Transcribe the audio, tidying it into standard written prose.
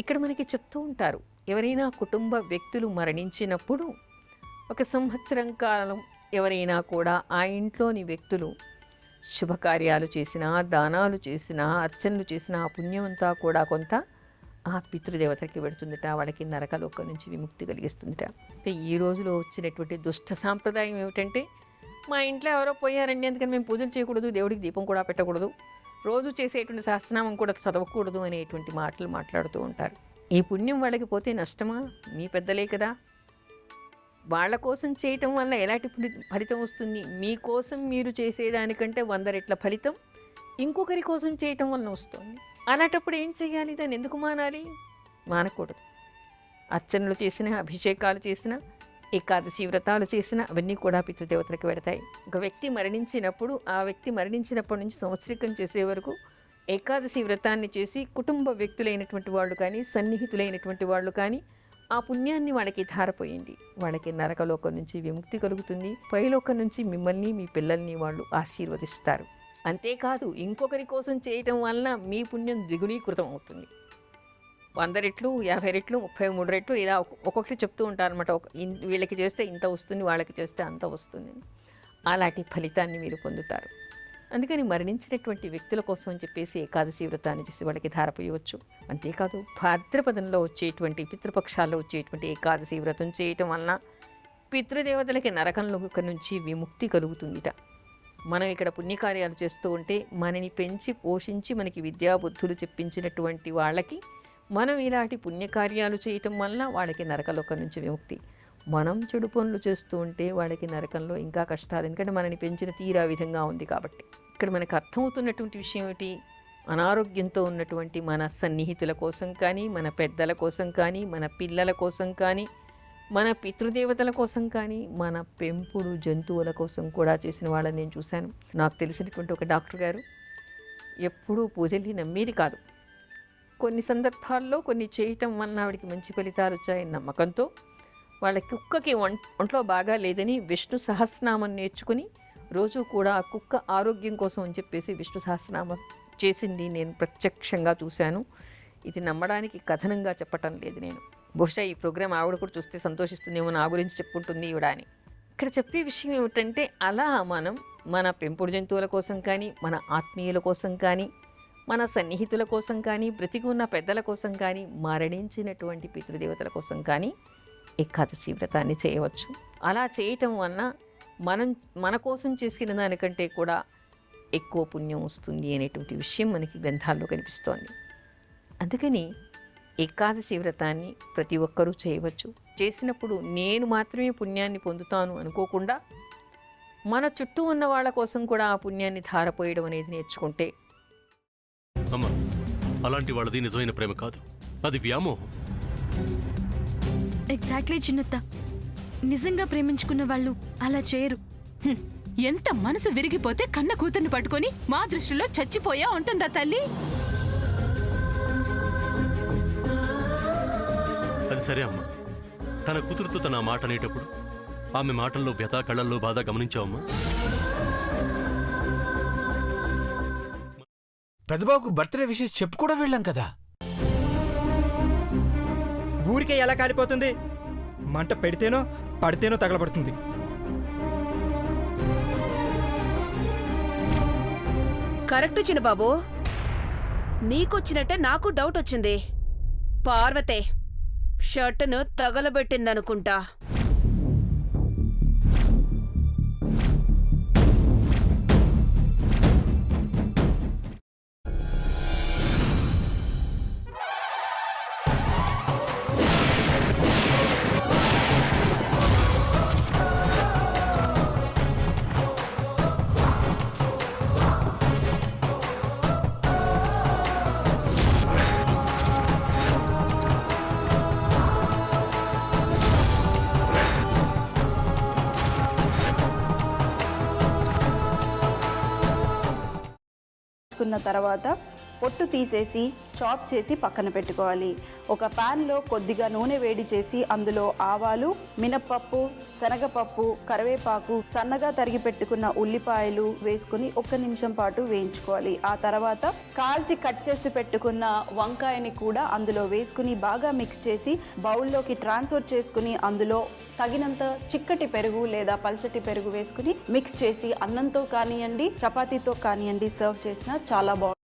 ఇక్కడ మనకి చెప్తూ ఉంటారు, ఎవరైనా కుటుంబ వ్యక్తులు మరణించినప్పుడు 1 సంవత్సరం కాలం ఎవరైనా కూడా ఆ ఇంట్లోని వ్యక్తులు శుభకార్యాలు చేసినా, దానాలు చేసినా, అర్చనలు చేసినా ఆ పుణ్యం అంతా కూడా కొంత ఆ పితృదేవతకి పెడుతుందిట, వాళ్ళకి నరకలోకం నుంచి విముక్తి కలిగిస్తుందిట. అయితే ఈ రోజులో వచ్చినటువంటి దుష్ట సాంప్రదాయం ఏమిటంటే, మా ఇంట్లో ఎవరో పోయారండి అందుకని మేము పూజలు చేయకూడదు, దేవుడికి దీపం కూడా పెట్టకూడదు, రోజు చేసేటువంటి సహస్రనామం కూడా చదవకూడదు అనేటువంటి మాటలు మాట్లాడుతూ ఉంటారు. ఈ పుణ్యం వాళ్ళకి పోతే నష్టమా? మీ పెద్దలే కదా. వాళ్ళ కోసం చేయటం వల్ల ఎలాంటి ఫలితం వస్తుంది? మీకోసం మీరు చేసేదానికంటే 100 రెట్ల ఫలితం ఇంకొకరి కోసం చేయటం వలన వస్తుంది. అలాంటప్పుడు ఏం చేయాలి? దాన్ని ఎందుకు మానాలి? మానకూడదు. అర్చనలు చేసినా, అభిషేకాలు చేసినా, ఏకాదశి వ్రతాలు చేసినా అవన్నీ కూడా పితృదేవతలకు పెడతాయి. ఒక వ్యక్తి మరణించినప్పుడు ఆ వ్యక్తి మరణించినప్పటి నుంచి సంవత్సరికం చేసే వరకు ఏకాదశి వ్రతాన్ని చేసి కుటుంబ వ్యక్తులైనటువంటి వాళ్ళు కానీ, సన్నిహితులైనటువంటి వాళ్ళు కానీ ఆ పుణ్యాన్ని వాళ్ళకి ధారపోయింది. వాళ్ళకి నరకలోకం నుంచి విముక్తి కలుగుతుంది. పైలోకం నుంచి మిమ్మల్ని, మీ పిల్లల్ని వాళ్ళు ఆశీర్వదిస్తారు. అంతేకాదు, ఇంకొకరి కోసం చేయటం వలన మీ పుణ్యం ద్విగుణీకృతం అవుతుంది. 100 రెట్లు, 50 రెట్లు, 33 రెట్లు ఇలా ఒక్కొక్కటి చెప్తూ ఉంటారనమాట. వీళ్ళకి చేస్తే ఇంత వస్తుంది, వాళ్ళకి చేస్తే అంత వస్తుంది. అలాంటి ఫలితాన్ని మీరు పొందుతారు. అందుకని మరణించినటువంటి వ్యక్తుల కోసం అని చెప్పేసి ఏకాదశి వ్రతాన్ని చేసి వాళ్ళకి ధారపోయవచ్చు. అంతేకాదు, భాద్రపదంలో వచ్చేటువంటి పితృపక్షాల్లో వచ్చేటువంటి ఏకాదశి వ్రతం చేయటం వలన పితృదేవతలకి నరకంలో నుంచి విముక్తి కలుగుతుందిట. మనం ఇక్కడ పుణ్యకార్యాలు చేస్తూ ఉంటే మనని పెంచి పోషించి మనకి విద్యాబుద్ధులు చెప్పించినటువంటి వాళ్ళకి మనం ఇలాంటి పుణ్యకార్యాలు చేయటం వలన వాళ్ళకి నరకలోకం నుంచి విముక్తి. మనం చెడు పనులు చేస్తూ ఉంటే వాళ్ళకి నరకంలో ఇంకా కష్టాలు, ఎందుకంటే మనని పెంచిన తీరా విధంగా ఉంది కాబట్టి. ఇక్కడ మనకు అర్థమవుతున్నటువంటి విషయం ఏమిటి? అనారోగ్యంతో ఉన్నటువంటి మన సన్నిహితుల కోసం కానీ, మన పెద్దల కోసం కానీ, మన పిల్లల కోసం కానీ, మన పితృదేవతల కోసం కానీ, మన పెంపుడు జంతువుల కోసం కూడా చేసిన వాళ్ళని నేను చూశాను. నాకు తెలిసినటువంటి ఒక డాక్టర్ గారు ఎప్పుడూ పూజల్ని నమ్మేది కాదు. కొన్ని సందర్భాల్లో కొన్ని చేయటం వలన ఆవిడికి మంచి ఫలితాలు వచ్చాయని నమ్మకంతో వాళ్ళ కుక్కకి ఒంట్లో బాగా లేదని విష్ణు సహస్రనామం నేర్చుకుని రోజు కూడా ఆ కుక్క ఆరోగ్యం కోసం అని చెప్పేసి విష్ణు సహస్రనామం చేసింది నేను ప్రత్యక్షంగా చూశాను. ఇది నమ్మడానికి కథనంగా చెప్పటం లేదు నేను. బహుశా ఈ ప్రోగ్రాం ఆవిడ కూడా చూస్తే సంతోషిస్తుందేమో, నా గురించి చెప్పుకుంటుంది ఈవిడ అని. ఇక్కడ చెప్పే విషయం ఏమిటంటే, అలా మనం మన పెంపుడు జంతువుల కోసం కానీ, మన ఆత్మీయుల కోసం కానీ, మన సన్నిహితుల కోసం కానీ, బ్రతికి ఉన్న పెద్దల కోసం కానీ, మరణించినటువంటి పితృదేవతల కోసం కానీ ఏకాదశి వ్రతాన్ని చేయవచ్చు. అలా చేయటం వలన మన కోసం చేసుకున్న దానికంటే కూడా ఎక్కువ పుణ్యం వస్తుంది అనేటువంటి విషయం మనకి గ్రంథాల్లో కనిపిస్తోంది. అందుకని ఏకాదశి వ్రతాన్ని ప్రతి ఒక్కరూ చేయవచ్చు. చేసినప్పుడు నేను మాత్రమే పుణ్యాన్ని పొందుతాను అనుకోకుండా మన చుట్టూ ఉన్న వాళ్ళ కోసం కూడా ఆ పుణ్యాన్ని ధారపోయడం అనేది నేర్చుకుంటే. అమ్మా, అలాంటి వాళ్ళది నిజమైన ప్రేమ కాదు, అది వ్యామోహం. ఎగ్జాక్ట్లీ చిన్నత్త, నిజంగా ప్రేమించుకున్న వాళ్ళు అలా చేయరు. ఎంత మనసు విరిగిపోతే కన్న కూతుర్ని పట్టుకొని మా దృష్టిలో చచ్చిపోయా ఉంటుందా తల్లి? అది సరే అమ్మా, తన కూతురుతో తన మాట అనేటప్పుడు ఆమె మాటల్లో వ్యథ, కళ్ళల్లో బాధ గమనించావమ్మా? పెద్దబాబుకు బర్త్డే విషెస్ చెప్పు కూడా వెళ్ళాం కదా. ఊరికే ఎలా కాలిపోతుంది? మంట పెడితేనో పడితేనో తగలబడుతుంది. కరెక్ట్ చిన్నబాబు, నీకొచ్చినట్టే నాకు డౌట్ వచ్చింది. పార్వతే షర్టును తగలబెట్టిందనుకుంటా. తర్వాత పొట్టు తీసేసి చాప్ చేసి పక్కన పెట్టుకోవాలి. ఒక ప్యాన్లో కొద్దిగా నూనె వేడి చేసి అందులో ఆవాలు, మినప్పప్పు, శనగపప్పు, కరివేపాకు, సన్నగా తరిగి పెట్టుకున్న ఉల్లిపాయలు వేసుకుని 1 నిమిషం పాటు వేయించుకోవాలి. ఆ తర్వాత కాల్చి కట్ చేసి పెట్టుకున్న వంకాయని కూడా అందులో వేసుకుని బాగా మిక్స్ చేసి బౌల్లోకి ట్రాన్స్ఫర్ చేసుకుని అందులో తగినంత చిక్కటి పెరుగు లేదా పల్చటి పెరుగు వేసుకుని మిక్స్ చేసి అన్నంతో కానివ్వండి, చపాతీతో కానివ్వండి సర్వ్ చేసినా చాలా బాగుంటుంది.